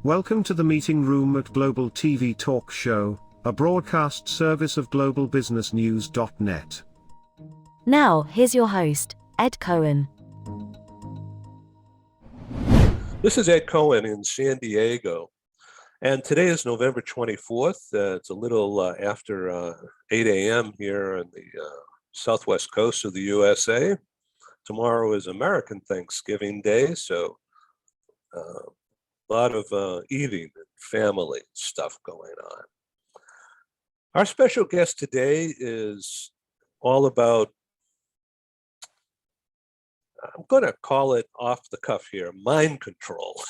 Welcome to the meeting room at Global TV Talk Show, a broadcast service of globalbusinessnews.net. Now, here's your host, Ed Cohen. This is Ed Cohen in San Diego, and today is November 24th. It's a little after 8 a.m. here on the southwest coast of the USA. Tomorrow is American Thanksgiving Day, so a lot of eating and family stuff going on. Our special guest today is all about, I'm going to call it off the cuff here, mind control,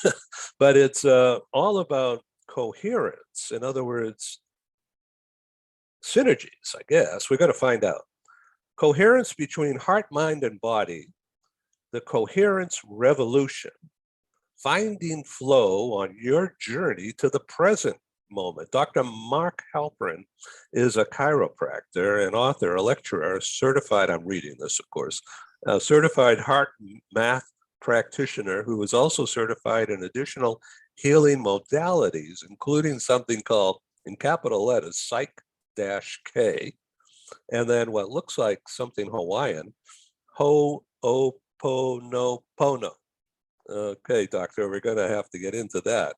but it's all about coherence. In other words, synergies, I guess. We're going to find out. Coherence between heart, mind, and body, the coherence revolution, finding flow on your journey to the present moment. Dr. Mark Halpern is a chiropractor, an author, a lecturer, certified, I'm reading this, of course, a certified HeartMath practitioner who is also certified in additional healing modalities, including something called, in capital letters, Psych-K, and then what looks like something Hawaiian, Ho'oponopono. Okay, doctor, we're going to have to get into that.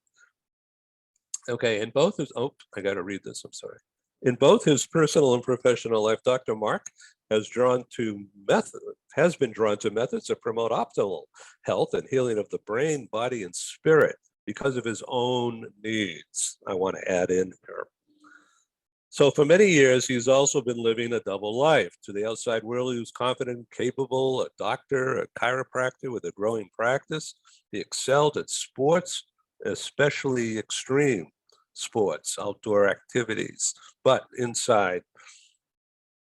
Okay, in both his, I got to read this, I'm sorry. In both his personal and professional life, Dr. Mark has been drawn to methods that promote optimal health and healing of the brain, body, and spirit because of his own needs. I want to add in here. So for many years, he's also been living a double life. To the outside world, he was confident, capable, a doctor, a chiropractor with a growing practice. He excelled at sports, especially extreme sports, outdoor activities. But inside,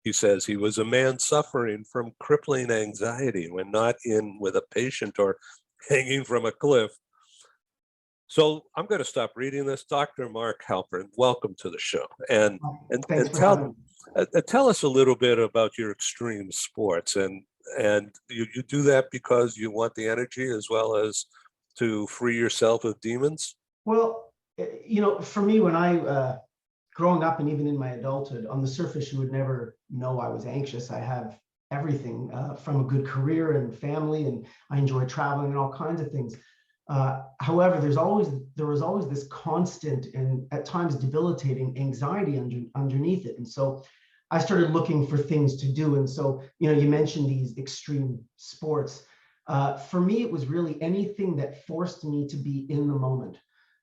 he says he was a man suffering from crippling anxiety when not in with a patient or hanging from a cliff. So I'm going to stop reading this. Dr. Mark Halpern, welcome to the show. And tell us a little bit about your extreme sports. And you do that because you want the energy as well as to free yourself of demons? Well, you know, for me, when I, growing up and even in my adulthood, on the surface, you would never know I was anxious. I have everything from a good career and family, and I enjoy traveling and all kinds of things. However, there was always this constant and at times debilitating anxiety underneath it. And so I started looking for things to do. And so, you know, you mentioned these extreme sports. For me, it was really anything that forced me to be in the moment.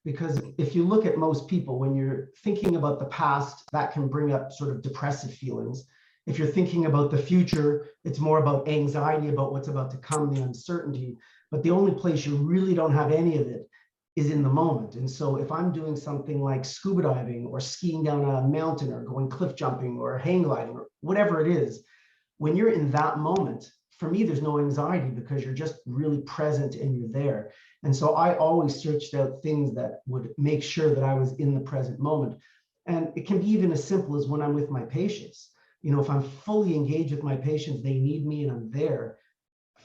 Because if you look at most people, when you're thinking about the past, that can bring up sort of depressive feelings. If you're thinking about the future, it's more about anxiety about what's about to come, the uncertainty. But the only place you really don't have any of it is in the moment. And so if I'm doing something like scuba diving or skiing down a mountain or going cliff jumping or hang gliding or whatever it is, when you're in that moment, for me, there's no anxiety because you're just really present and you're there. And so I always searched out things that would make sure that I was in the present moment. And it can be even as simple as when I'm with my patients. You know, if I'm fully engaged with my patients, they need me and I'm there,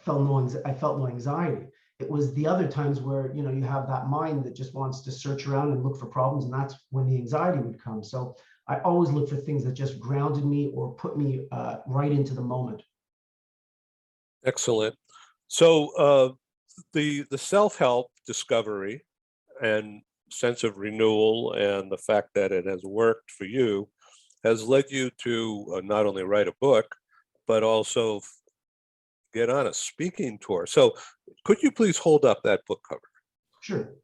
I felt no anxiety. It was the other times where, you know, you have that mind that just wants to search around and look for problems, and that's when the anxiety would come. So I always look for things that just grounded me or put me right into the moment. Excellent. So the self-help discovery and sense of renewal and the fact that it has worked for you has led you to not only write a book, but also get on a speaking tour. So could you please hold up that book cover? Sure.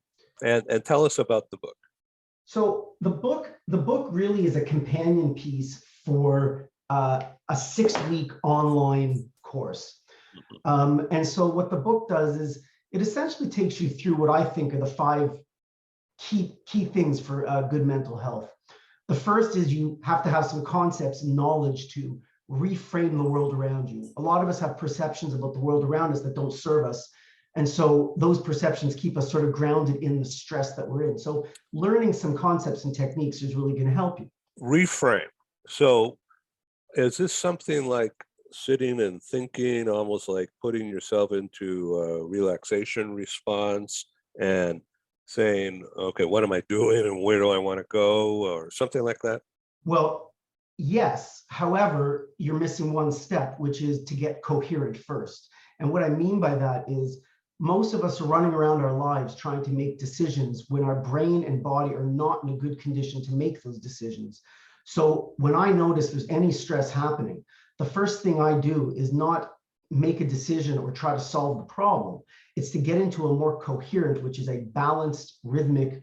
And tell us about the book. So the book really is a companion piece for a 6-week online course. And so what the book does is it essentially takes you through what I think are the 5 key things for good mental health. The first is you have to have some concepts and knowledge to reframe the world around you. A lot of us have perceptions about the world around us that don't serve us. And so those perceptions keep us sort of grounded in the stress that we're in. So learning some concepts and techniques is really going to help you. Reframe. So is this something like sitting and thinking, almost like putting yourself into a relaxation response and saying, okay, what am I doing and where do I want to go, or something like that? Well, yes. However, you're missing one step, which is to get coherent first. And what I mean by that is most of us are running around our lives trying to make decisions when our brain and body are not in a good condition to make those decisions. So when I notice there's any stress happening, the first thing I do is not make a decision or try to solve the problem. It's to get into a more coherent, which is a balanced, rhythmic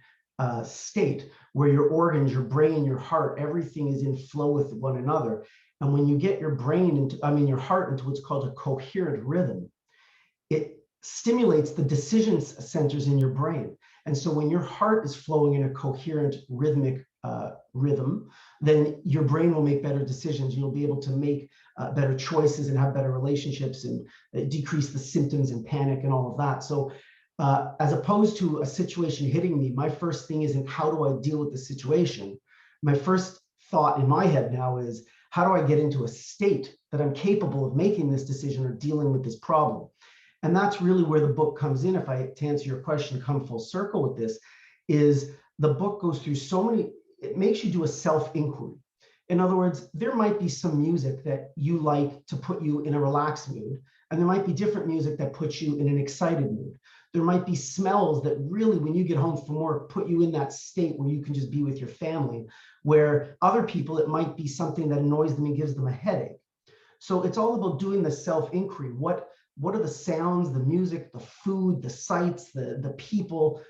state where your organs, your brain, your heart, everything is in flow with one another. And when you get your brain into, your heart into what's called a coherent rhythm, it stimulates the decision centers in your brain. And so when your heart is flowing in a coherent, rhythmic rhythm, then your brain will make better decisions. You'll be able to make better choices and have better relationships and decrease the symptoms and panic and all of that. So as opposed to a situation hitting me, my first thing isn't how do I deal with the situation? My first thought in my head now is how do I get into a state that I'm capable of making this decision or dealing with this problem? And that's really where the book comes in. If I, to answer your question, come full circle with this, is the book goes through so many, it makes you do a self-inquiry. In other words, there might be some music that you like to put you in a relaxed mood, and there might be different music that puts you in an excited mood. There might be smells that really, when you get home from work, put you in that state where you can just be with your family, where other people, it might be something that annoys them and gives them a headache. So it's all about doing the self-inquiry. What are the sounds, the music, the food, the sights, the people?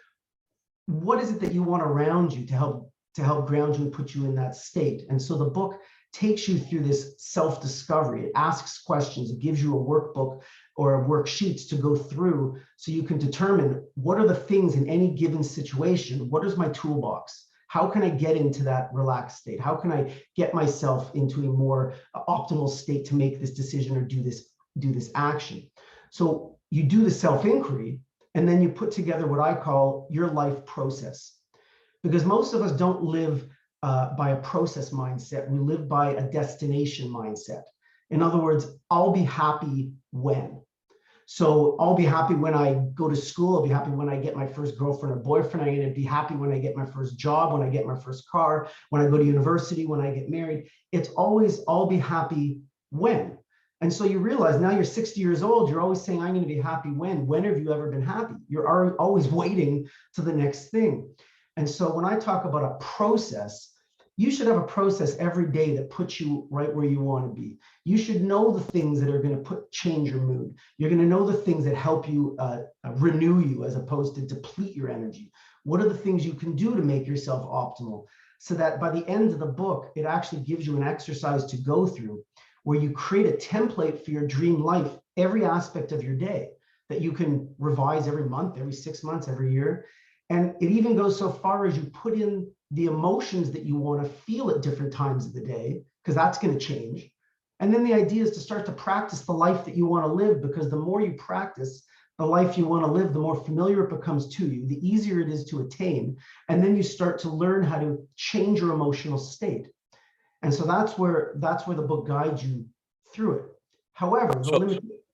What is it that you want around you to help ground you and put you in that state? And so the book takes you through this self-discovery. It asks questions. It gives you a workbook or worksheets to go through so you can determine what are the things in any given situation. What is my toolbox? How can I get into that relaxed state? How can I get myself into a more optimal state to make this decision or do this action? So you do the self-inquiry, and then you put together what I call your life process. Because most of us don't live by a process mindset. We live by a destination mindset. In other words, I'll be happy when. So I'll be happy when I go to school. I'll be happy when I get my first girlfriend or boyfriend. I'm going to be happy when I get my first job, when I get my first car, when I go to university, when I get married. It's always, I'll be happy when. And so you realize now you're 60 years old, you're always saying, I'm going to be happy when. When have you ever been happy? You're always waiting to the next thing. And so when I talk about a process, you should have a process every day that puts you right where you want to be. You should know the things that are going to change your mood. You're going to know the things that help you renew you as opposed to deplete your energy. What are the things you can do to make yourself optimal? So that by the end of the book, it actually gives you an exercise to go through where you create a template for your dream life, every aspect of your day that you can revise every month, every 6 months, every year. And it even goes so far as you put in the emotions that you want to feel at different times of the day, because that's going to change. And then the idea is to start to practice the life that you want to live, because the more you practice the life you want to live, the more familiar it becomes to you, the easier it is to attain. And then you start to learn how to change your emotional state. And so that's where the book guides you through it. However,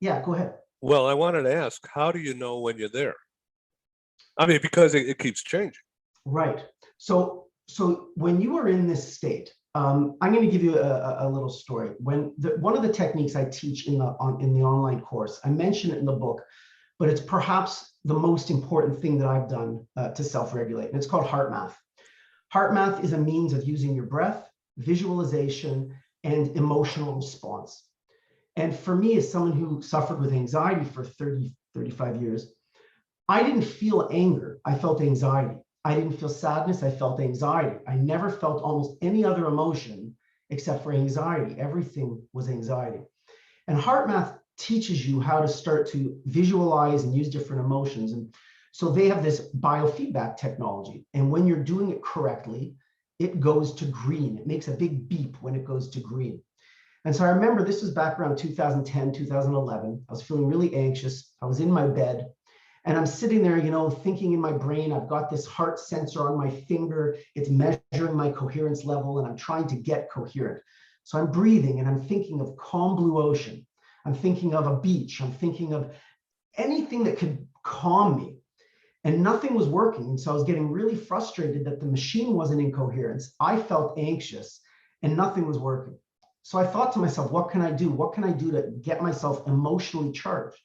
yeah, go ahead. Well, I wanted to ask, how do you know when you're there? I mean, because it keeps changing. Right. So when you are in this state, I'm going to give you a little story. When one of the techniques I teach in the online course, I mention it in the book, but it's perhaps the most important thing that I've done to self-regulate, and it's called HeartMath. HeartMath is a means of using your breath, visualization, and emotional response. And for me, as someone who suffered with anxiety for 35 years, I didn't feel anger, I felt anxiety. I didn't feel sadness, I felt anxiety. I never felt almost any other emotion except for anxiety. Everything was anxiety. And HeartMath teaches you how to start to visualize and use different emotions. And so they have this biofeedback technology. And when you're doing it correctly, it goes to green. It makes a big beep when it goes to green. And so I remember this was back around 2010, 2011. I was feeling really anxious. I was in my bed. And I'm sitting there, thinking in my brain, I've got this heart sensor on my finger. It's measuring my coherence level, and I'm trying to get coherent. So I'm breathing and I'm thinking of calm blue ocean. I'm thinking of a beach. I'm thinking of anything that could calm me. And nothing was working. And so I was getting really frustrated that the machine wasn't in coherence. I felt anxious and nothing was working. So I thought to myself, what can I do? What can I do to get myself emotionally charged?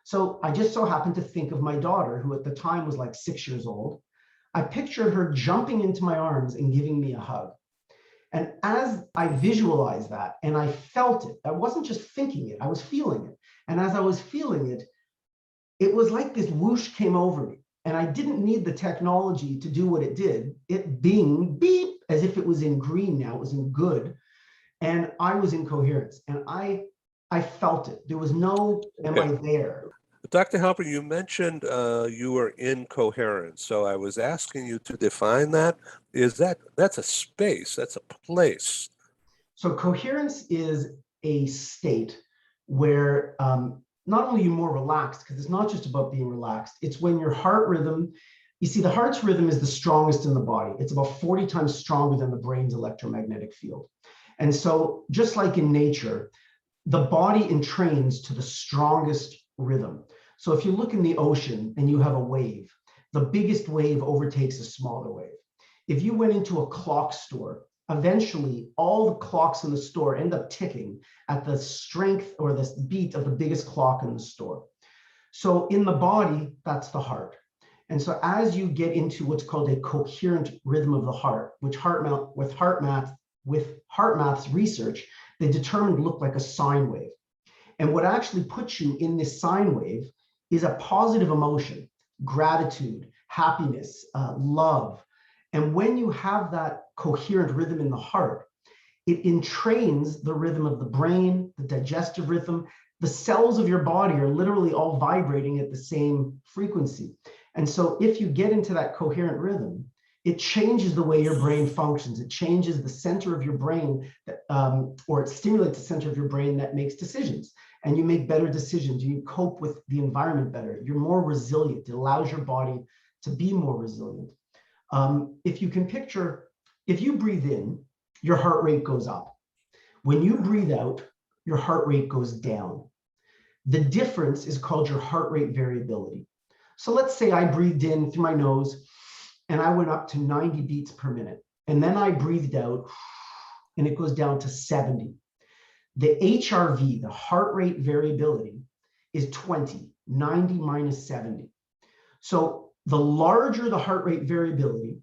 So I just so happened to think of my daughter, who at the time was like 6 years old. I pictured her jumping into my arms and giving me a hug. And as I visualized that and I felt it, I wasn't just thinking it, I was feeling it. And as I was feeling it, it was like this whoosh came over me. And I didn't need the technology to do what it did. It binged, beep, as if it was in green now, it was in good. And I was in coherence. And I felt it. There was no, am I there? Dr. Halpern, you mentioned you were in coherence. So I was asking you to define that. That's a space, that's a place. So coherence is a state where not only are you more relaxed, because it's not just about being relaxed, it's when your heart rhythm, you see the heart's rhythm is the strongest in the body. It's about 40 times stronger than the brain's electromagnetic field. And so just like in nature, the body entrains to the strongest rhythm. So if you look in the ocean and you have a wave, the biggest wave overtakes a smaller wave. If you went into a clock store, eventually all the clocks in the store end up ticking at the strength or the beat of the biggest clock in the store. So in the body, that's the heart. And so as you get into what's called a coherent rhythm of the heart, which with HeartMath's research, they determined looked like a sine wave. And what actually puts you in this sine wave is a positive emotion, gratitude, happiness, love. And when you have that coherent rhythm in the heart, it entrains the rhythm of the brain, the digestive rhythm. The cells of your body are literally all vibrating at the same frequency. And so if you get into that coherent rhythm, it changes the way your brain functions. It changes the center of your brain, or it stimulates the center of your brain that makes decisions. And you make better decisions. You cope with the environment better. You're more resilient. It allows your body to be more resilient. If you can picture, if you breathe in, your heart rate goes up. When you breathe out, your heart rate goes down. The difference is called your heart rate variability. So let's say I breathed in through my nose and I went up to 90 beats per minute. And then I breathed out and it goes down to 70. The HRV, the heart rate variability, is 20, 90 minus 70. So the larger the heart rate variability,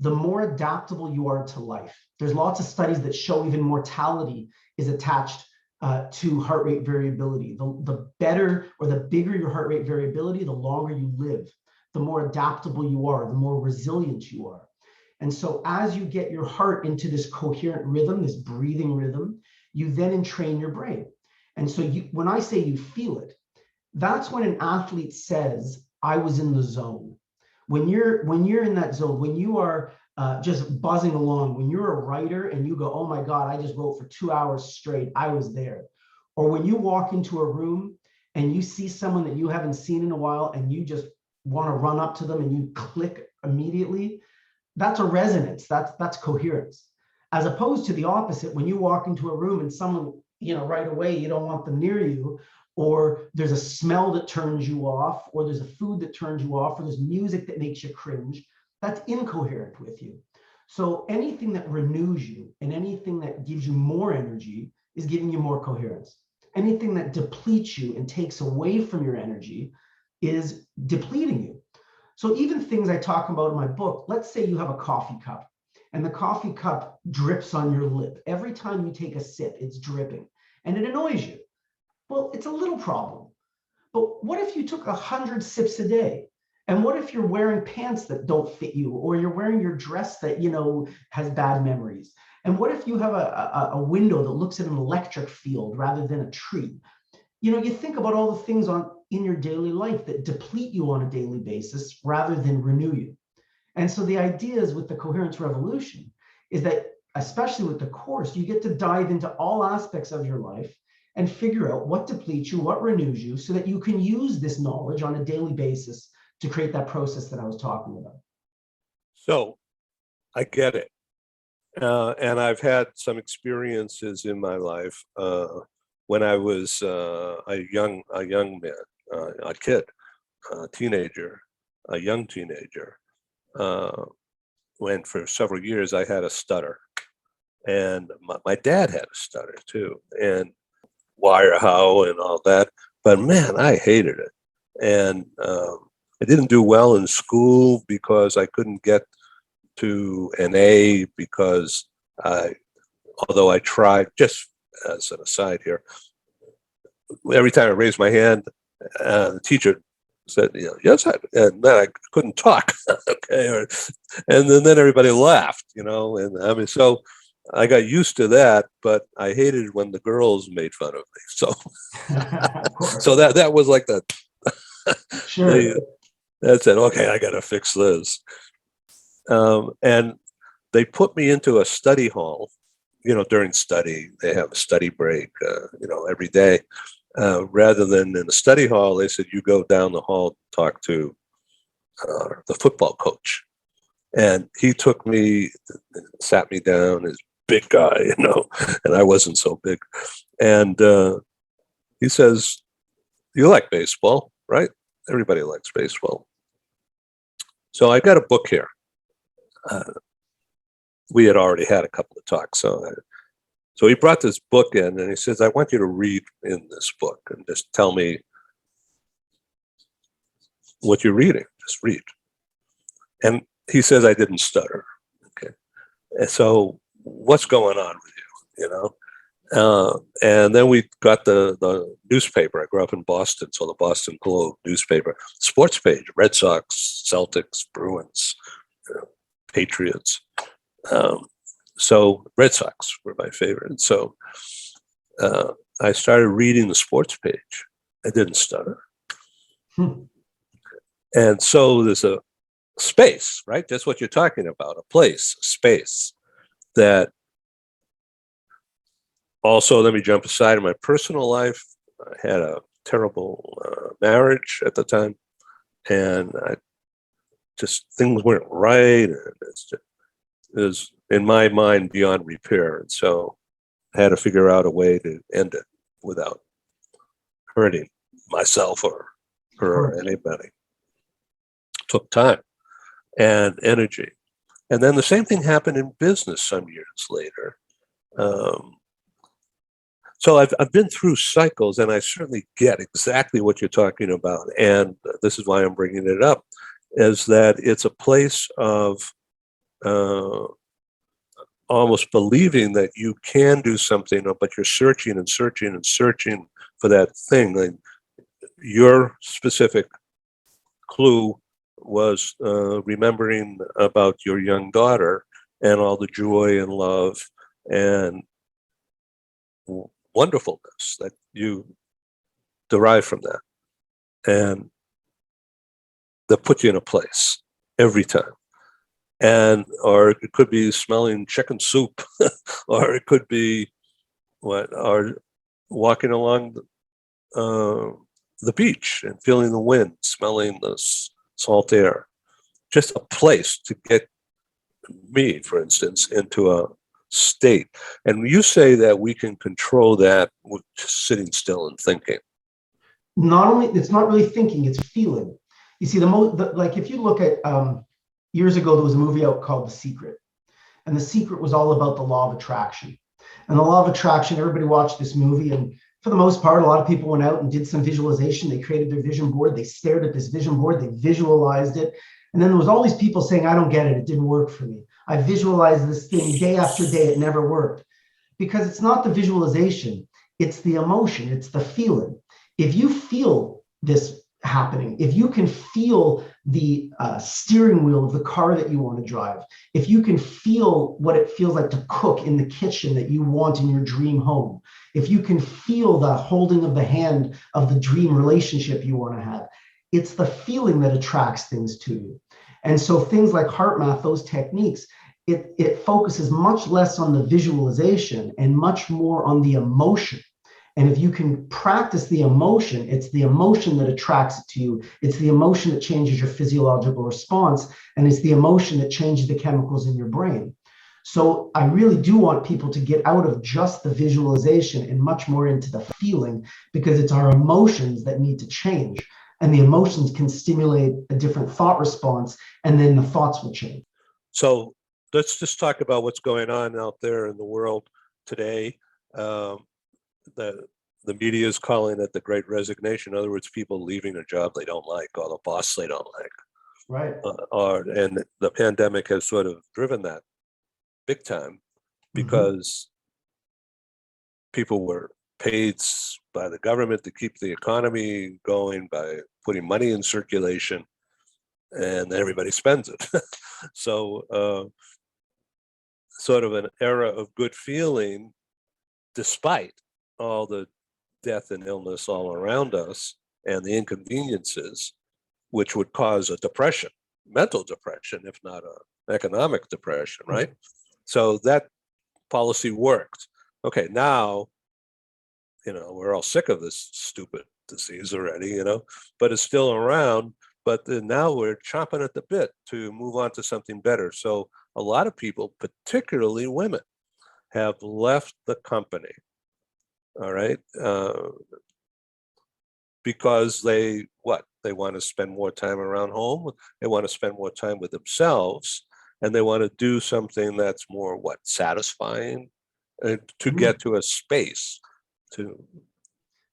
the more adaptable you are to life. There's lots of studies that show even mortality is attached to heart rate variability. The better or the bigger your heart rate variability, the longer you live, the more adaptable you are, the more resilient you are. And so as you get your heart into this coherent rhythm, this breathing rhythm, you then entrain your brain. And so when I say you feel it, that's when an athlete says, I was in the zone. When you're in that zone, when you are just buzzing along, when you're a writer and you go, oh my God, I just wrote for 2 hours straight, I was there. Or when you walk into a room and you see someone that you haven't seen in a while and you just want to run up to them and you click immediately, that's a resonance, that's coherence. As opposed to the opposite, when you walk into a room and someone, right away, you don't want them near you, or there's a smell that turns you off, or there's a food that turns you off, or there's music that makes you cringe, that's incoherent with you. So anything that renews you and anything that gives you more energy is giving you more coherence. Anything that depletes you and takes away from your energy is depleting you. So even things I talk about in my book, let's say you have a coffee cup and the coffee cup drips on your lip. Every time you take a sip, it's dripping and it annoys you. Well, it's a little problem. But what if you took 100 sips a day? And what if you're wearing pants that don't fit you, or you're wearing your dress that, has bad memories? And what if you have a window that looks at an electric field rather than a tree? You think about all the things in your daily life that deplete you on a daily basis rather than renew you. And so the idea is with the Coherence Revolution is that, especially with the course, you get to dive into all aspects of your life and figure out what depletes you, what renews you, so that you can use this knowledge on a daily basis to create that process that I was talking about. So I get it. And I've had some experiences in my life when I was a young man, a kid, a teenager, a young teenager. When for several years I had a stutter, and my dad had a stutter too, and wire how and all that. But man, I hated it, and I didn't do well in school because I couldn't get to an A because although I tried, just as an aside here, every time I raised my hand, the teacher said, yes, and then I couldn't talk. Okay. And then everybody laughed, and I mean, so I got used to that, but I hated when the girls made fun of me. So, so that was like the, Sure. that said, okay, I got to fix this. And they put me into a study hall, during study, they have a study break, every day. Rather than in the study hall, they said, you go down the hall, talk to the football coach. And he took me, sat me down, his big guy, and I wasn't so big. And he says, you like baseball, right? Everybody likes baseball. So I got a book here. We had already had a couple of talks. So he brought this book in and he says, I want you to read in this book and just tell me what you're reading. Just read. And he says, I didn't stutter. Okay. And so what's going on with you, and then we got the newspaper. I grew up in Boston, so the Boston Globe newspaper, sports page, Red Sox, Celtics, Bruins, Patriots. So Red Sox were my favorite. So I started reading the sports page. I didn't stutter. And so there's a space, right? That's what you're talking about, a place, a space that also, let me jump aside in my personal life. I had a terrible marriage at the time, and things weren't right. And it was, in my mind, beyond repair. And so I had to figure out a way to end it without hurting myself or her or anybody. It took time and energy. And then the same thing happened in business some years later. So I've been through cycles, and I certainly get exactly what you're talking about. And this is why I'm bringing it up, is that it's a place of almost believing that you can do something, but you're searching and searching and searching for that thing. Like your specific clue was remembering about your young daughter and all the joy and love and wonderfulness that you derive from that. And that put you in a place every time. Or it could be smelling chicken soup, or it could be or walking along the beach and feeling the wind, smelling the salt air. Just a place to get me, for instance, into a state. And you say that we can control that with just sitting still and thinking. It's not really thinking, it's feeling. You see, like if you look at years ago, there was a movie out called The Secret. And The Secret was all about the law of attraction. And the law of attraction, everybody watched this movie. And for the most part, a lot of people went out and did some visualization. They created their vision board. They stared at this vision board. They visualized it. And then there was all these people saying, I don't get it. It didn't work for me. I visualized this thing day after day. It never worked. Because it's not the visualization. It's the emotion. It's the feeling. If you feel this happening, if you can feel the steering wheel of the car that you want to drive, if you can feel what it feels like to cook in the kitchen that you want in your dream home, if you can feel the holding of the hand of the dream relationship you want to have, it's the feeling that attracts things to you. And so things like HeartMath, those techniques, it focuses much less on the visualization and much more on the emotion. And if you can practice the emotion, it's the emotion that attracts it to you. It's the emotion that changes your physiological response. And it's the emotion that changes the chemicals in your brain. So I really do want people to get out of just the visualization and much more into the feeling, because it's our emotions that need to change. And the emotions can stimulate a different thought response, and then the thoughts will change. So let's just talk about what's going on out there in the world today. The media is calling it the Great Resignation. In other words, people leaving a job they don't like, or the boss they don't like. Right. And the pandemic has sort of driven that big time, because people were paid by the government to keep the economy going by putting money in circulation, and everybody spends it. So sort of an era of good feeling, despite all the death and illness all around us and the inconveniences, which would cause a depression, mental depression, if not an economic depression, right? So that policy worked. Okay, now, we're all sick of this stupid disease already, but it's still around. But now we're chomping at the bit to move on to something better. So a lot of people, particularly women, have left the company, all right, because they want to spend more time around home, they want to spend more time with themselves, and they want to do something that's more satisfying, to get to a space, to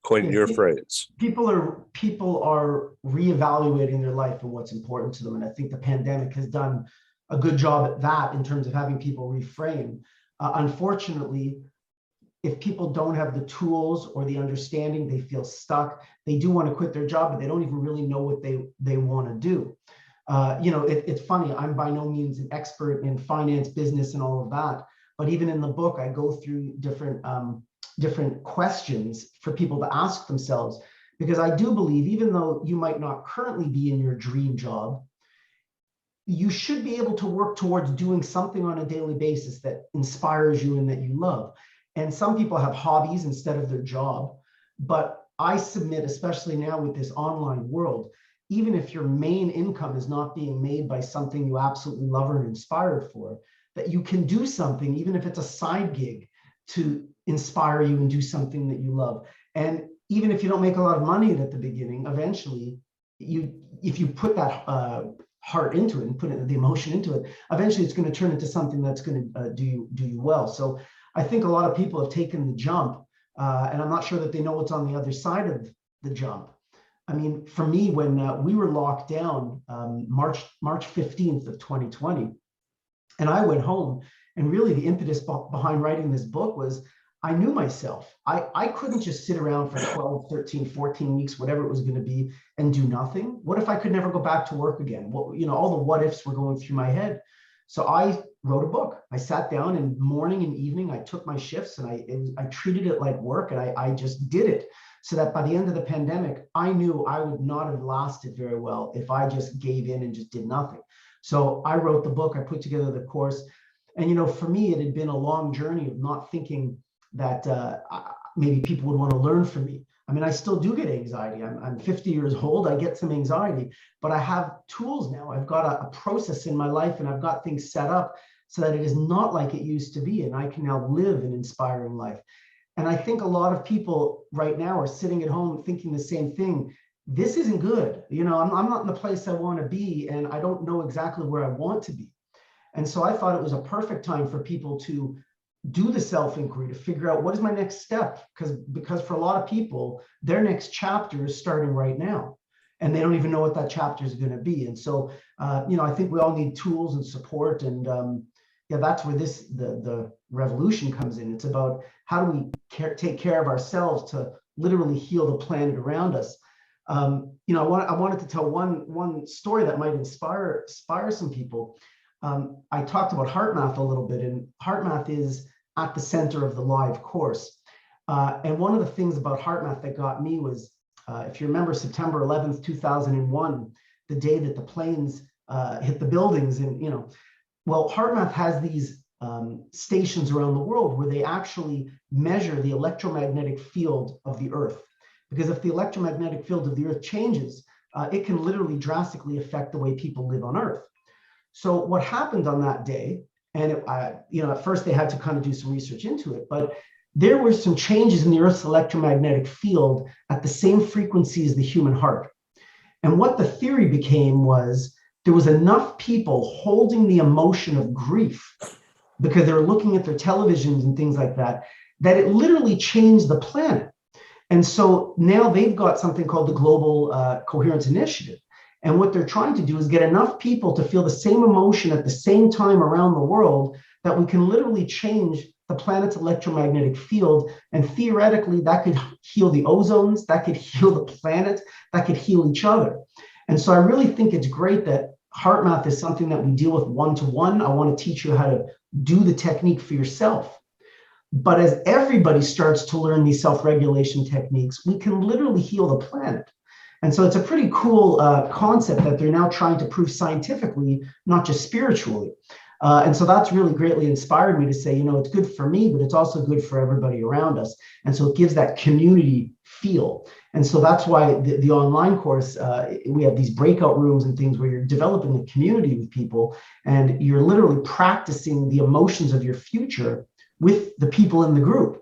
coin your phrase. People are reevaluating their life and what's important to them, and I think the pandemic has done a good job at that in terms of having people reframe. Unfortunately, if people don't have the tools or the understanding, they feel stuck. They do want to quit their job, but they don't even really know what they want to do. It's funny. I'm by no means an expert in finance, business, and all of that. But even in the book, I go through different questions for people to ask themselves, because I do believe, even though you might not currently be in your dream job, you should be able to work towards doing something on a daily basis that inspires you and that you love. And some people have hobbies instead of their job. But I submit, especially now with this online world, even if your main income is not being made by something you absolutely love or are inspired for, that you can do something, even if it's a side gig, to inspire you and do something that you love. And even if you don't make a lot of money at the beginning, eventually, if you put that heart into it and put the emotion into it, eventually it's going to turn into something that's going to do you well. So I think a lot of people have taken the jump, and I'm not sure that they know what's on the other side of the jump. I mean, for me, when we were locked down, March 15th of 2020, and I went home, and really the impetus behind writing this book was I knew myself. I couldn't just sit around for 12, 13, 14 weeks, whatever it was going to be, and do nothing. What if I could never go back to work again? All the what ifs were going through my head. So I wrote a book. I sat down, and morning and evening, I took my shifts, and I treated it like work, and I just did it. So that by the end of the pandemic, I knew I would not have lasted very well if I just gave in and just did nothing. So I wrote the book, I put together the course. And, for me, it had been a long journey of not thinking that maybe people would want to learn from me. I mean, I still do get anxiety. I'm 50 years old. I get some anxiety, but I have tools now. I've got a process in my life, and I've got things set up so that it is not like it used to be. And I can now live an inspiring life. And I think a lot of people right now are sitting at home thinking the same thing. This isn't good. I'm not in the place I want to be, and I don't know exactly where I want to be. And so I thought it was a perfect time for people to do the self-inquiry, to figure out what is my next step, because for a lot of people, their next chapter is starting right now, and they don't even know what that chapter is going to be. And so, I think we all need tools and support, and that's where the revolution comes in. It's about how do we take care of ourselves to literally heal the planet around us. I wanted to tell one story that might inspire some people. I talked about HeartMath a little bit, and HeartMath is at the center of the live course. And one of the things about HeartMath that got me was, if you remember September 11th, 2001, the day that the planes hit the buildings. And, HeartMath has these stations around the world where they actually measure the electromagnetic field of the Earth. Because if the electromagnetic field of the Earth changes, it can literally drastically affect the way people live on Earth. So what happened on that day, And at first they had to kind of do some research into it, but there were some changes in the Earth's electromagnetic field at the same frequency as the human heart. And what the theory became was there was enough people holding the emotion of grief because they were looking at their televisions and things like that, that it literally changed the planet. And so now they've got something called the Global Coherence Initiative. And what they're trying to do is get enough people to feel the same emotion at the same time around the world that we can literally change the planet's electromagnetic field. And theoretically, that could heal the ozones, that could heal the planet, that could heal each other. And so I really think it's great that HeartMath is something that we deal with one-to-one. I want to teach you how to do the technique for yourself. But as everybody starts to learn these self-regulation techniques, we can literally heal the planet. And so it's a pretty cool concept that they're now trying to prove scientifically, not just spiritually. And so that's really greatly inspired me to say, it's good for me, but it's also good for everybody around us. And so it gives that community feel. And so that's why the online course, we have these breakout rooms and things where you're developing a community with people, and you're literally practicing the emotions of your future with the people in the group.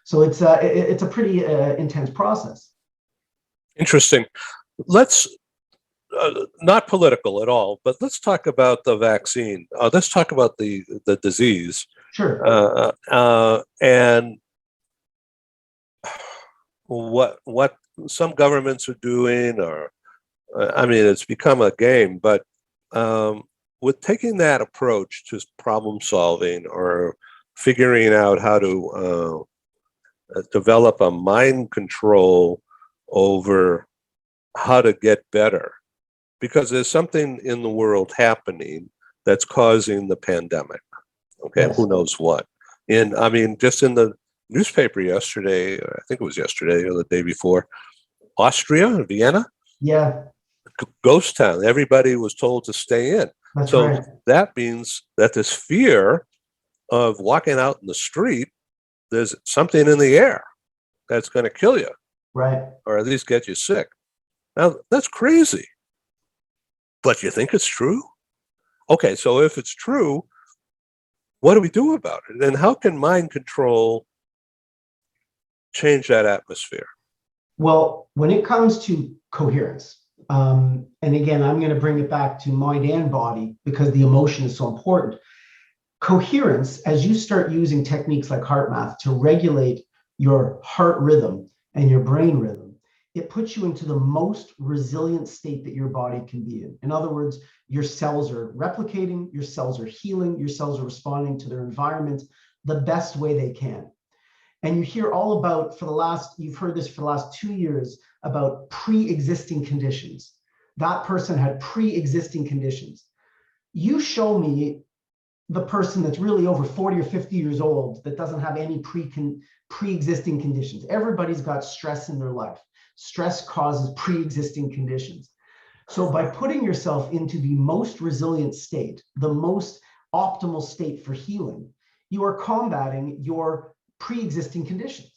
So it's a pretty intense process. Interesting. Let's not political at all, but let's talk about the vaccine. Let's talk about the disease. Sure. And what some governments are doing, or it's become a game. But with taking that approach to problem solving or figuring out how to develop a mind control over how to get better, because there's something in the world happening that's causing the pandemic. Okay, yes. Who knows what? And just in the newspaper yesterday, I think it was yesterday or the day before, Austria, Vienna, ghost town. Everybody was told to stay in. That's right. That means that this fear of walking out in the street, there's something in the air that's going to kill you. Right. Or at least get you sick. Now, that's crazy. But you think it's true? Okay, so if it's true, what do we do about it? And how can mind control change that atmosphere? Well, when it comes to coherence, and again, I'm going to bring it back to mind and body because the emotion is so important. Coherence, as you start using techniques like HeartMath to regulate your heart rhythm and your brain rhythm, it puts you into the most resilient state that your body can be in. In other words, your cells are replicating, your cells are healing, your cells are responding to their environment the best way they can. And you hear all about, you've heard this for the last 2 years, about pre-existing conditions. That person had pre-existing conditions. You show me the person that's really over 40 or 50 years old that doesn't have any pre-existing conditions. Everybody's got stress in their life. Stress causes pre-existing conditions. So by putting yourself into the most resilient state, the most optimal state for healing, you are combating your pre-existing conditions.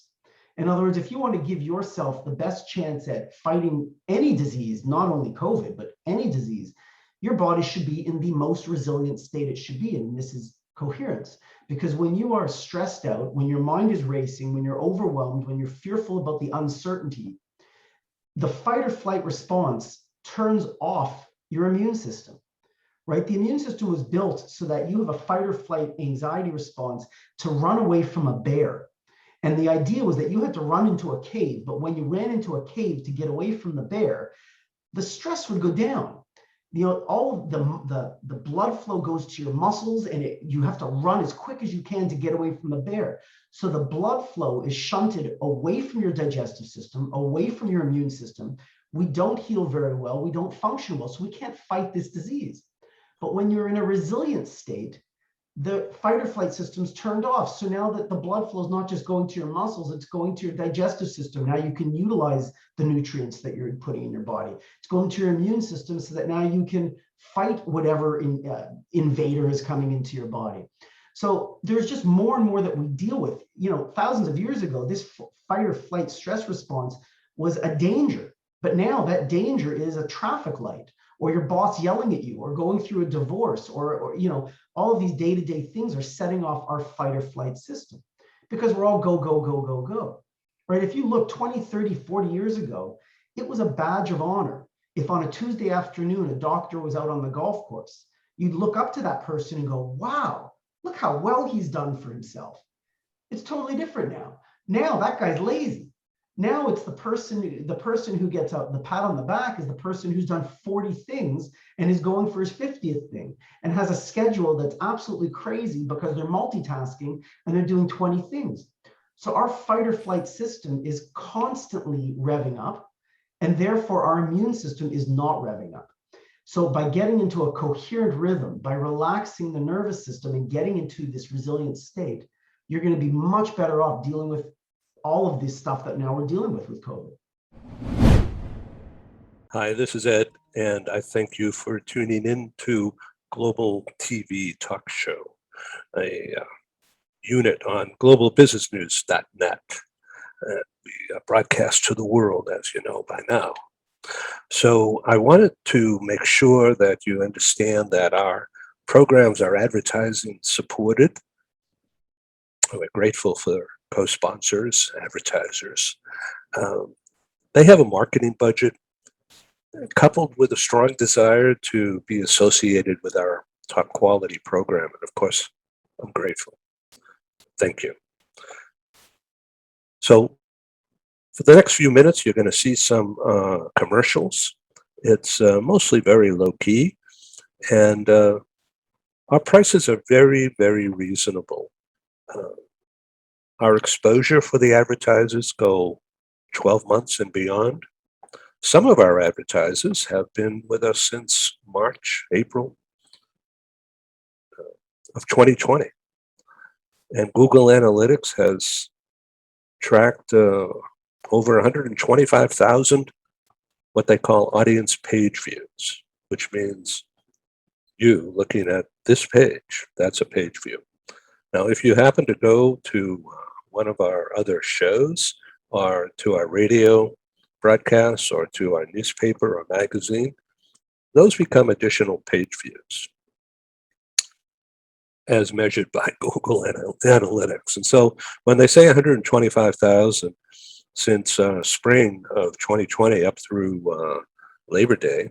In other words, if you want to give yourself the best chance at fighting any disease, not only COVID, but any disease, your body should be in the most resilient state it should be in. And this is coherence. Because when you are stressed out, when your mind is racing, when you're overwhelmed, when you're fearful about the uncertainty, the fight or flight response turns off your immune system, right? The immune system was built so that you have a fight or flight anxiety response to run away from a bear. And the idea was that you had to run into a cave, but when you ran into a cave to get away from the bear, the stress would go down. All of the blood flow goes to your muscles, and you have to run as quick as you can to get away from the bear. So the blood flow is shunted away from your digestive system, away from your immune system. We don't heal very well. We don't function well. So we can't fight this disease. But when you're in a resilient state, the fight or flight system's turned off. So now that the blood flow is not just going to your muscles, it's going to your digestive system. Now you can utilize the nutrients that you're putting in your body. It's going to your immune system so that now you can fight whatever invader is coming into your body. So there's just more and more that we deal with. Thousands of years ago, this fight or flight stress response was a danger. But now that danger is a traffic light, or your boss yelling at you, or going through a divorce, or all of these day-to-day things are setting off our fight or flight system, because we're all go, go, go, go, go, right? If you look 20, 30, 40 years ago, it was a badge of honor if on a Tuesday afternoon, a doctor was out on the golf course. You'd look up to that person and go, wow, look how well he's done for himself. It's totally different now. Now that guy's lazy. Now it's the person who gets the pat on the back is the person who's done 40 things and is going for his 50th thing and has a schedule that's absolutely crazy because they're multitasking and they're doing 20 things. So our fight or flight system is constantly revving up, and therefore our immune system is not revving up. So by getting into a coherent rhythm, by relaxing the nervous system and getting into this resilient state, you're going to be much better off dealing with all of this stuff that now we're dealing with COVID. Hi, this is Ed, and I thank you for tuning in to Global TV Talk Show, a unit on globalbusinessnews.net. We broadcast to the world, as you know by now. So I wanted to make sure that you understand that our programs are advertising supported. We're grateful for co-sponsors, advertisers. They have a marketing budget coupled with a strong desire to be associated with our top quality program. And of course, I'm grateful. Thank you. So for the next few minutes, you're going to see some commercials. It's mostly very low key, and our prices are very, very reasonable. Our exposure for the advertisers go 12 months and beyond. Some of our advertisers have been with us since March, April of 2020. And Google Analytics has tracked over 125,000 what they call audience page views, which means you looking at this page, that's a page view. Now, if you happen to go to one of our other shows or to our radio broadcasts or to our newspaper or magazine, those become additional page views as measured by Google Analytics. And so when they say 125,000 since spring of 2020 up through Labor Day,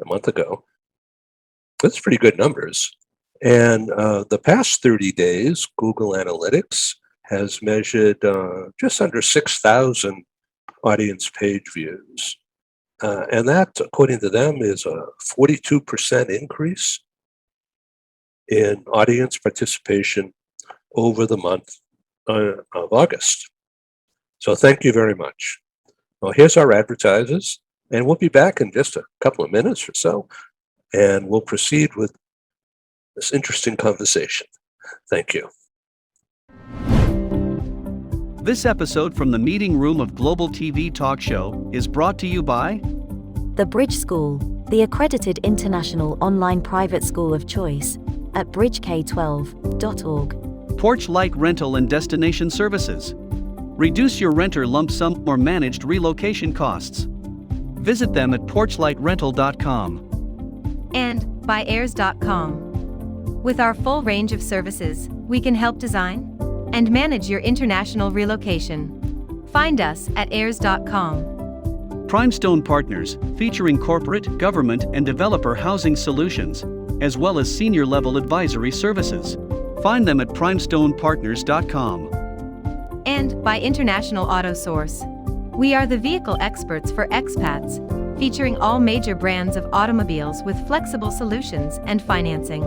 a month ago, that's pretty good numbers. And the past 30 days, Google Analytics has measured just under 6,000 audience page views. And that, according to them, is a 42% increase in audience participation over the month of August. So thank you very much. Well, here's our advertisers, and we'll be back in just a couple of minutes or so, and we'll proceed with this interesting conversation. Thank you. This episode from the meeting room of Global TV Talk Show is brought to you by The Bridge School, the accredited international online private school of choice at bridgek12.org. Porch Light Rental and Destination Services. Reduce your renter lump sum or managed relocation costs. Visit them at porchlightrental.com. And by airs.com. With our full range of services, we can help design and manage your international relocation. Find us at airs.com. Primestone Partners, featuring corporate, government, and developer housing solutions, as well as senior-level advisory services. Find them at primestonepartners.com. And by International Auto Source. We are the vehicle experts for expats, featuring all major brands of automobiles with flexible solutions and financing.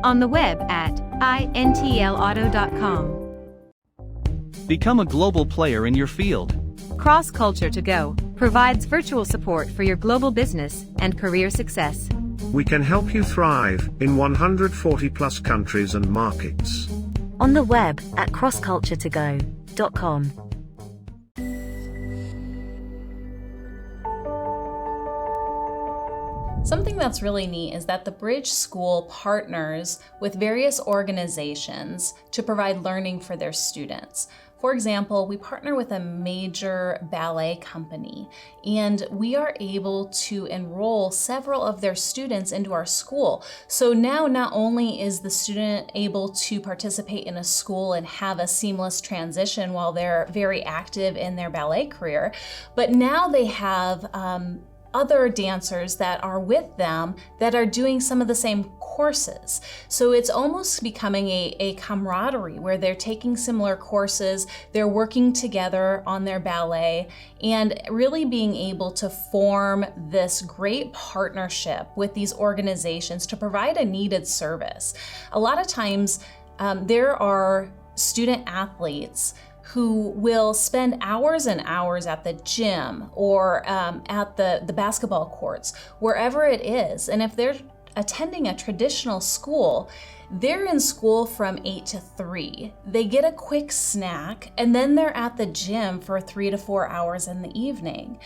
On the web at intlauto.com. Become a global player in your field. Cross Culture to Go provides virtual support for your global business and career success. We can help you thrive in 140 plus countries and markets. On the web at crossculturetogo.com. Something that's really neat is that the Bridge School partners with various organizations to provide learning for their students. For example, we partner with a major ballet company, and we are able to enroll several of their students into our school. So now not only is the student able to participate in a school and have a seamless transition while they're very active in their ballet career, but now they have other dancers that are with them that are doing some of the same courses. So it's almost becoming a camaraderie where they're taking similar courses, they're working together on their ballet, and really being able to form this great partnership with these organizations to provide a needed service. A lot of times there are student athletes who will spend hours and hours at the gym or at the basketball courts, wherever it is. And if they're attending a traditional school, they're in school from 8 to 3. They get a quick snack, and then they're at the gym for 3 to 4 hours in the evening.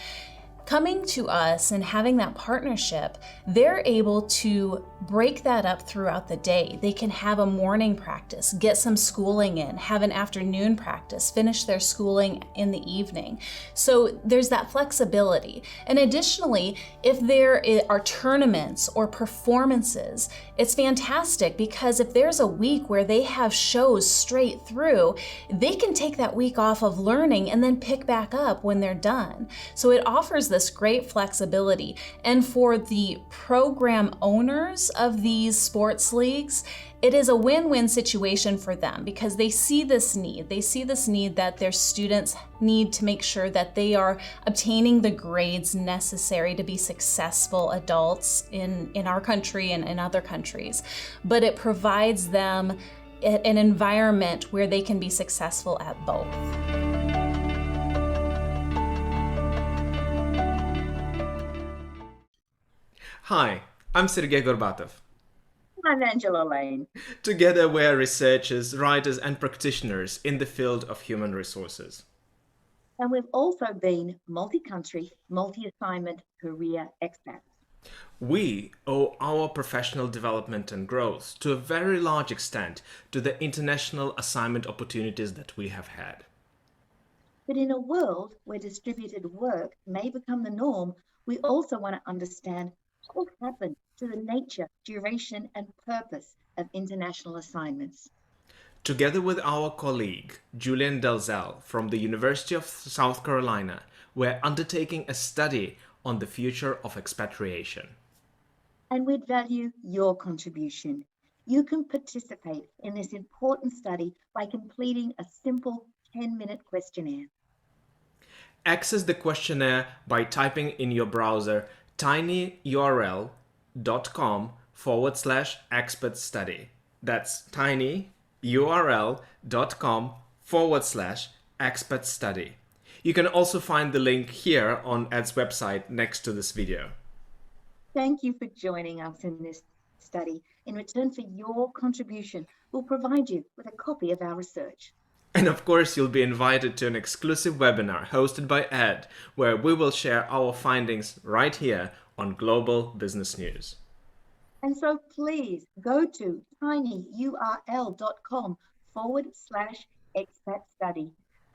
Coming to us and having that partnership, they're able to break that up throughout the day. They can have a morning practice, get some schooling in, have an afternoon practice, finish their schooling in the evening. So there's that flexibility. And additionally, if there are tournaments or performances, it's fantastic because if there's a week where they have shows straight through, they can take that week off of learning and then pick back up when they're done. So it offers this great flexibility. And for the program owners of these sports leagues, it is a win-win situation for them because they see this need. They see this need that their students need to make sure that they are obtaining the grades necessary to be successful adults in our country and in other countries. But it provides them an environment where they can be successful at both. Hi, I'm Sergey Gorbatov. I'm Angela Lane. Together we're researchers, writers and practitioners in the field of human resources. And we've also been multi-country, multi-assignment career expats. We owe our professional development and growth to a very large extent to the international assignment opportunities that we have had. But in a world where distributed work may become the norm, we also want to understand what happened to the nature, duration, and purpose of international assignments. Together with our colleague, Julian Dalzell from the University of South Carolina, we're undertaking a study on the future of expatriation. And we'd value your contribution. You can participate in this important study by completing a simple 10-minute questionnaire. Access the questionnaire by typing in your browser tinyurl.com/expert study. That's tinyurl.com/expert study. You can also find the link here on Ed's website next to this video. Thank you for joining us in this study. In return for your contribution, we'll provide you with a copy of our research. And of course, you'll be invited to an exclusive webinar hosted by Ed, where we will share our findings right here on Global Business News. And so please go to tinyurl.com/expat study.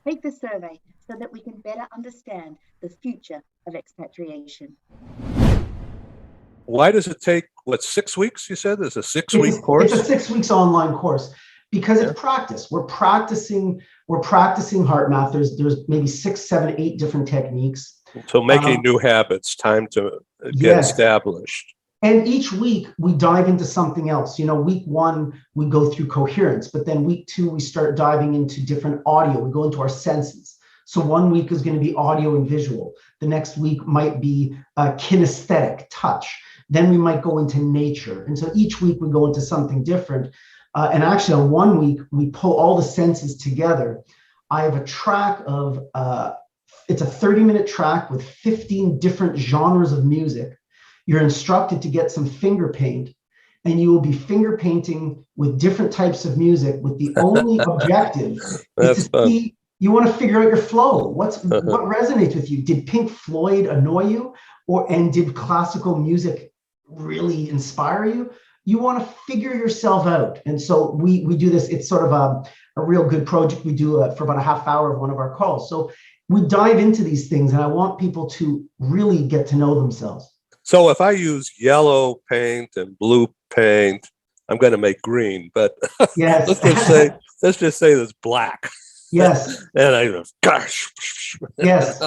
Take the survey so that we can better understand the future of expatriation. Why does it take, 6 weeks, you said? There's a 6-week course? It's a 6 weeks online course because it's practice. We're practicing HeartMath. There's maybe 6, 7, 8 different techniques. So making new habits, time to get established. And each week we dive into something else. Week 1, we go through coherence, but then week 2, we start diving into different audio. We go into our senses. So one week is going to be audio and visual. The next week might be kinesthetic, touch. Then we might go into nature. And so each week we go into something different. And actually on one week, we pull all the senses together. I have a track of, it's a 30-minute track with 15 different genres of music. You're instructed to get some finger paint, and you will be finger painting with different types of music with the only objective is to see, you want to figure out your flow. What resonates with you? Did Pink Floyd annoy you? And did classical music really inspire you? You want to figure yourself out. And so we do this. It's sort of a real good project we do for about a half hour of one of our calls. So we dive into these things, and I want people to really get to know themselves. So if I use yellow paint and blue paint, I'm going to make green, but Yes. let's just say there's black. Yes. And I go, gosh. Yes.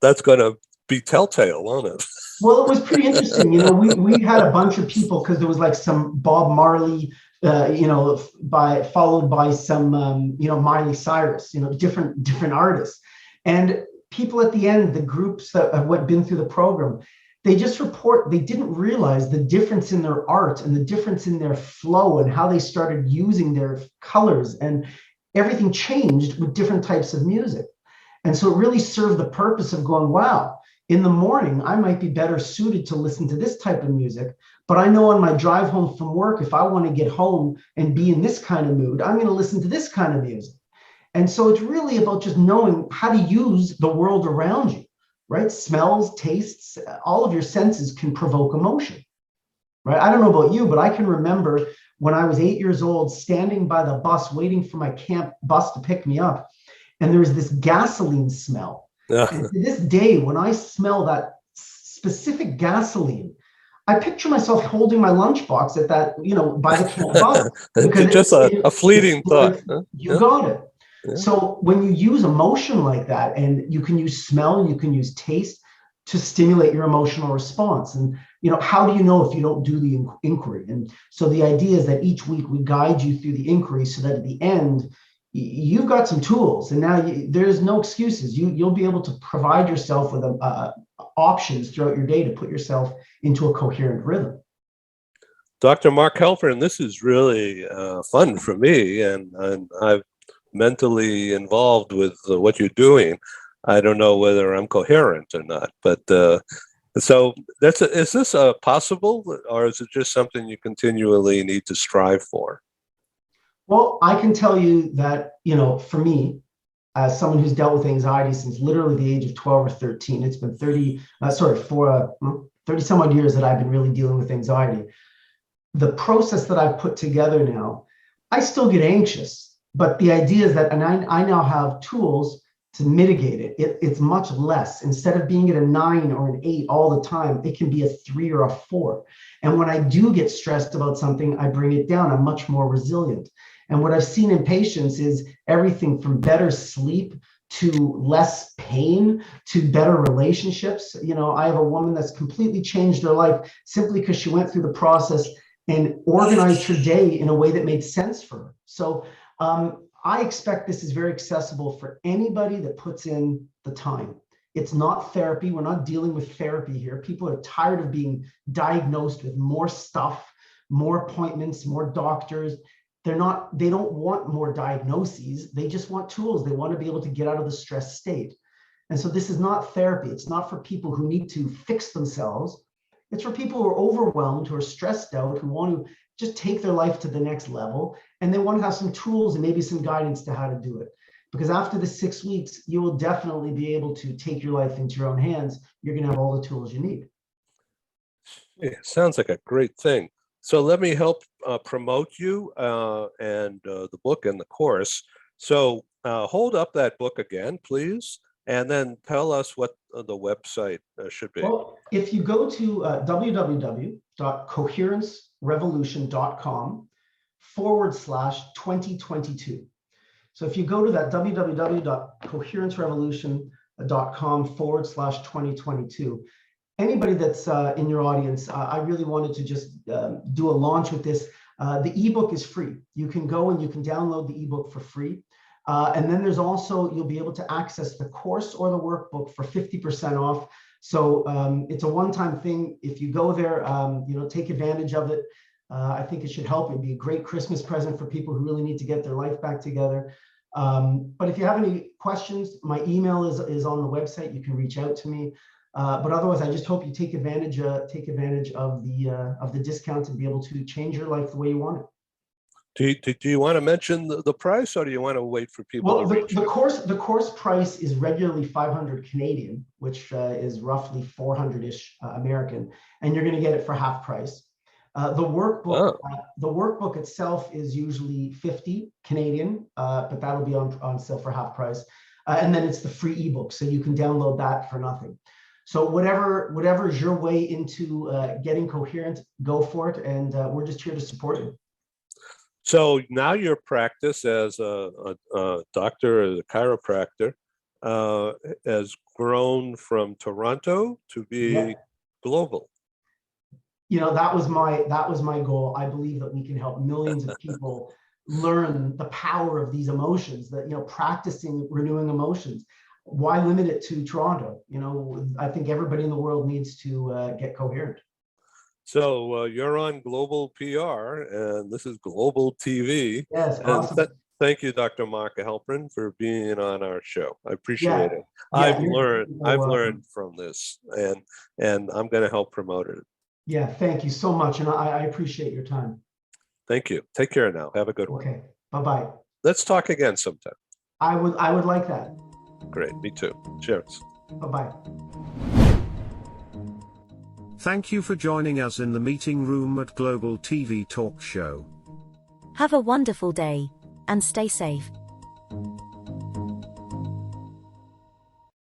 That's going to be telltale, won't it? Well, it was pretty interesting. You know, we had a bunch of people, because there was like some Bob Marley, followed by some, Miley Cyrus, different artists. And people at the end, the groups that have been through the program, they just report they didn't realize the difference in their art and the difference in their flow and how they started using their colors, and everything changed with different types of music. And so it really served the purpose of going, wow, in the morning, I might be better suited to listen to this type of music, but I know on my drive home from work, if I want to get home and be in this kind of mood, I'm going to listen to this kind of music. And so it's really about just knowing how to use the world around you, right? Smells, tastes, all of your senses can provoke emotion, right? I don't know about you, but I can remember when I was 8 years old, standing by the bus, waiting for my camp bus to pick me up. And there was this gasoline smell. And to this day, when I smell that specific gasoline, I picture myself holding my lunchbox at that, by the camp bus. Just a fleeting thought. You got it. Yeah. So when you use emotion like that, and you can use smell and you can use taste to stimulate your emotional response. And, how do you know if you don't do the inquiry? And so the idea is that each week we guide you through the inquiry so that at the end, you've got some tools, and now there's no excuses. You'll be able to provide yourself with options throughout your day to put yourself into a coherent rhythm. Dr. Mark Halpern, this is really fun for me, and I'm mentally involved with what you're doing. I don't know whether I'm coherent or not, but so is this possible, or is it just something you continually need to strive for? Well, I can tell you that, for me, as someone who's dealt with anxiety since literally the age of 12 or 13, it's been 30 some odd years that I've been really dealing with anxiety. The process that I've put together now, I still get anxious, but the idea is that, and I now have tools to mitigate it. It's much less. Instead of being at a 9 or an 8 all the time, it can be a 3 or a 4. And when I do get stressed about something, I bring it down. I'm much more resilient. And what I've seen in patients is everything from better sleep to less pain to better relationships. I have a woman that's completely changed her life simply because she went through the process and organized her day in a way that made sense for her. So I expect this is very accessible for anybody that puts in the time. It's not therapy. We're not dealing with therapy here. People are tired of being diagnosed with more stuff, more appointments, more doctors. They don't want more diagnoses. They just want tools. They want to be able to get out of the stress state. And so this is not therapy. It's not for people who need to fix themselves. It's for people who are overwhelmed, who are stressed out, who want to just take their life to the next level. And they want to have some tools and maybe some guidance to how to do it. Because after the 6 weeks, you will definitely be able to take your life into your own hands. You're going to have all the tools you need. Yeah, sounds like a great thing. So let me help promote you and the book and the course. So hold up that book again, please, and then tell us what the website should be. Well, if you go to www.coherencerevolution.com/2022. So if you go to that www.coherencerevolution.com/2022, anybody that's in your audience, I really wanted to just do a launch with this. The ebook is free. You can go and you can download the ebook for free. And then there's also, you'll be able to access the course or the workbook for 50% off. So it's a one-time thing. If you go there, take advantage of it. I think it should help. It'd be a great Christmas present for people who really need to get their life back together. But if you have any questions, my email is on the website. You can reach out to me. But otherwise, I just hope you take advantage of the discount and be able to change your life the way you want it. Do you want to mention the price, or do you want to wait for people to reach? The course price is regularly 500 Canadian, which is roughly 400-ish American, and you're going to get it for half price. The workbook itself is usually 50 Canadian, but that'll be on sale for half price. And then it's the free ebook, so you can download that for nothing. So whatever is your way into getting coherent, go for it, and we're just here to support you. So now your practice as a doctor, as a chiropractor, has grown from Toronto to be global. You know, that was my goal. I believe that we can help millions of people learn the power of these emotions, that, you know, practicing renewing emotions. Why limit it to Toronto? You know, I think everybody in the world needs to get coherent. So you're on Global PR, and this is Global TV. Yes, and awesome. Thank you, Dr. Mark Halpern, for being on our show. I appreciate it. Yeah, I've learned from this, and I'm going to help promote it. Yeah, thank you so much, and I appreciate your time. Thank you. Take care now. Have a good one. Okay, bye-bye. Let's talk again sometime. I would like that. Great, me too. Cheers. Bye-bye. Thank you for joining us in the meeting room at Global TV Talk Show. Have a wonderful day, and stay safe.